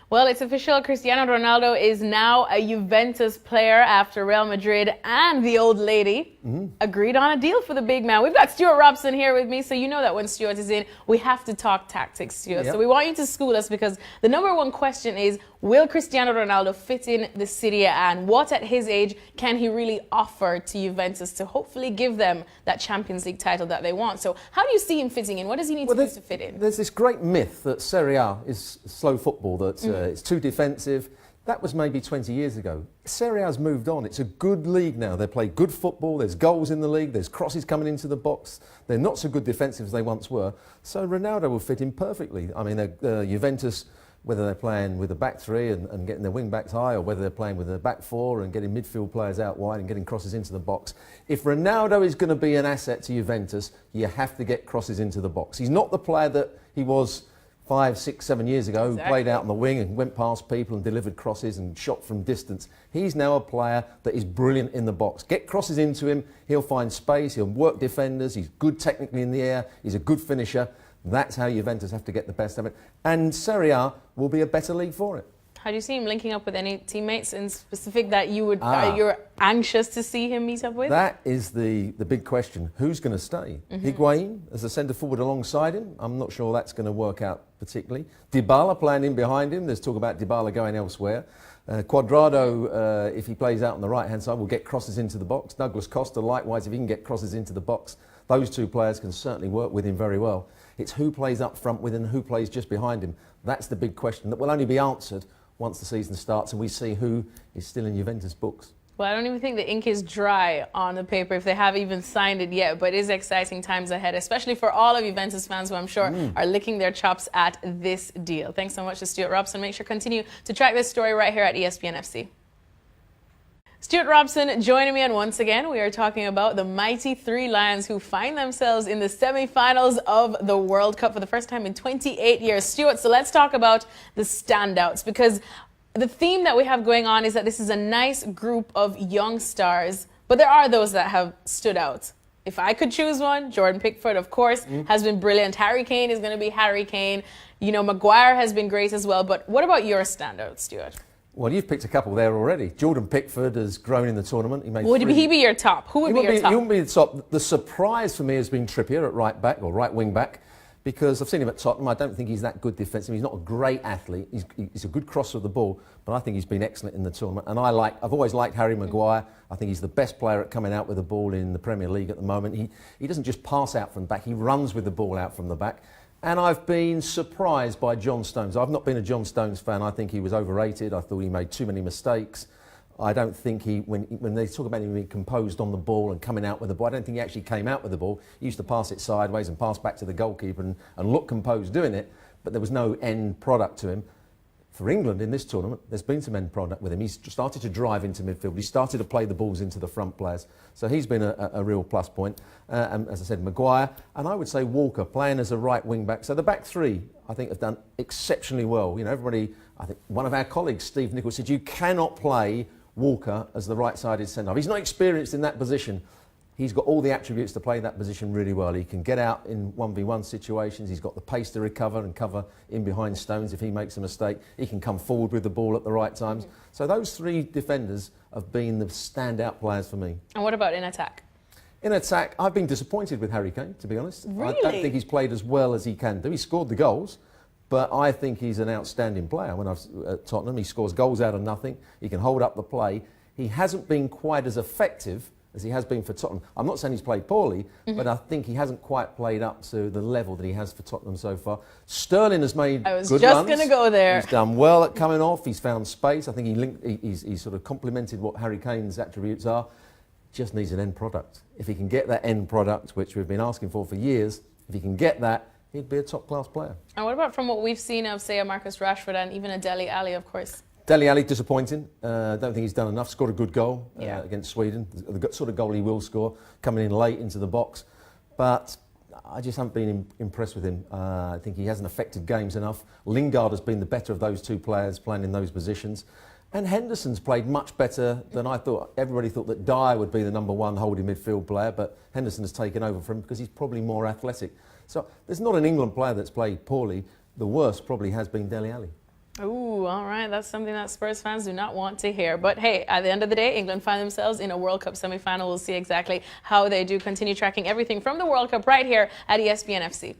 Well, it's official. Cristiano Ronaldo is now a Juventus player after Real Madrid and the old lady agreed on a deal for the big man. We've got Stuart Robson here with me, so you know that when Stuart is in, we have to talk tactics, Stuart. Yep. So we want you to school us because the number one question is, will Cristiano Ronaldo fit in the Serie A, and what at his age can he really offer to Juventus to hopefully give them that Champions League title that they want? So how do you see him fitting in? What does he need to do to fit in? There's this great myth that Serie A is slow football, that it's too defensive. That was maybe 20 years ago. Serie A's moved on. It's a good league now. They play good football. There's goals in the league. There's crosses coming into the box. They're not so good defensive as they once were. So Ronaldo will fit in perfectly. I mean, Juventus, whether they're playing with a back three and getting their wing backs high, or whether they're playing with a back four and getting midfield players out wide and getting crosses into the box. If Ronaldo is going to be an asset to Juventus, you have to get crosses into the box. He's not the player that he was 5, 6, 7 years ago, who played out on the wing and went past people and delivered crosses and shot from distance. He's now a player that is brilliant in the box. Get crosses into him, he'll find space, he'll work defenders, he's good technically in the air, he's a good finisher. That's how Juventus have to get the best of it. And Serie A will be a better league for it. How do you see him linking up with any teammates in specific that you're anxious to see him meet up with? That is the big question. Who's going to stay? Higuain as a centre forward alongside him? I'm not sure that's going to work out particularly. Dybala playing in behind him. There's talk about Dybala going elsewhere. Cuadrado, if he plays out on the right-hand side, will get crosses into the box. Douglas Costa, likewise, if he can get crosses into the box, those two players can certainly work with him very well. It's who plays up front with him and who plays just behind him. That's the big question that will only be answered once the season starts and we see who is still in Juventus books. Well, I don't even think the ink is dry on the paper if they haven't even signed it yet, but it is exciting times ahead, especially for all of Juventus fans who I'm sure are licking their chops at this deal. Thanks so much to Stuart Robson. Make sure to continue to track this story right here at ESPN FC. Stuart Robson joining me, and once again we are talking about the mighty Three Lions who find themselves in the semi-finals of the World Cup for the first time in 28 years. Stuart, so let's talk about the standouts, because the theme that we have going on is that this is a nice group of young stars, but there are those that have stood out. If I could choose one, Jordan Pickford, of course, has been brilliant. Harry Kane is going to be Harry Kane. You know, Maguire has been great as well. But what about your standouts, Stuart? Well, you've picked a couple there already. Jordan Pickford has grown in the tournament. Would he be your top? Who would be your top? He wouldn't be the top. The surprise for me has been Trippier at right back, or right wing back, because I've seen him at Tottenham. I don't think he's that good defensively. He's not a great athlete. He's a good crosser of the ball, but I think he's been excellent in the tournament. And I've always liked Harry Maguire. I think he's the best player at coming out with the ball in the Premier League at the moment. He doesn't just pass out from the back, he runs with the ball out from the back. And I've been surprised by John Stones. I've not been a John Stones fan. I think he was overrated. I thought he made too many mistakes. I don't think when they talk about him being composed on the ball and coming out with the ball, I don't think he actually came out with the ball. He used to pass it sideways and pass back to the goalkeeper and look composed doing it, but there was no end product to him. For England in this tournament, there's been some end product with him. He's started to drive into midfield. He started to play the balls into the front players. So he's been a real plus point. And as I said, Maguire, and I would say Walker playing as a right wing back. So the back three, I think, have done exceptionally well. You know, everybody, I think one of our colleagues, Steve Nichols, said you cannot play Walker as the right-sided centre-half. He's not experienced in that position. He's got all the attributes to play that position really well. He can get out in 1v1 situations. He's got the pace to recover and cover in behind Stones if he makes a mistake. He can come forward with the ball at the right times. So those three defenders have been the standout players for me. And what about in attack? In attack, I've been disappointed with Harry Kane, to be honest. Really? I don't think he's played as well as he can do. He scored the goals, but I think he's an outstanding player. When I was at Tottenham, he scores goals out of nothing. He can hold up the play. He hasn't been quite as effective as he has been for Tottenham. I'm not saying he's played poorly, but I think he hasn't quite played up to the level that he has for Tottenham so far. Sterling has made good runs. I was just going to go there. He's done well at coming off. He's found space. I think he's sort of complemented what Harry Kane's attributes are. Just needs an end product. If he can get that end product, which we've been asking for years, if he can get that, he'd be a top-class player. And what about from what we've seen of, say, a Marcus Rashford and even a Dele Alli, of course? Dele Alli, disappointing. Don't think he's done enough. Scored a good goal against Sweden. The sort of goal he will score, coming in late into the box. But I just haven't been impressed with him. I think he hasn't affected games enough. Lingard has been the better of those two players playing in those positions. And Henderson's played much better than I thought. Everybody thought that Dyer would be the number one holding midfield player, but Henderson has taken over for him because he's probably more athletic. So there's not an England player that's played poorly. The worst probably has been Dele Alli. Ooh, all right. That's something that Spurs fans do not want to hear. But hey, at the end of the day, England find themselves in a World Cup semi-final. We'll see exactly how they do. Continue tracking everything from the World Cup right here at ESPN FC.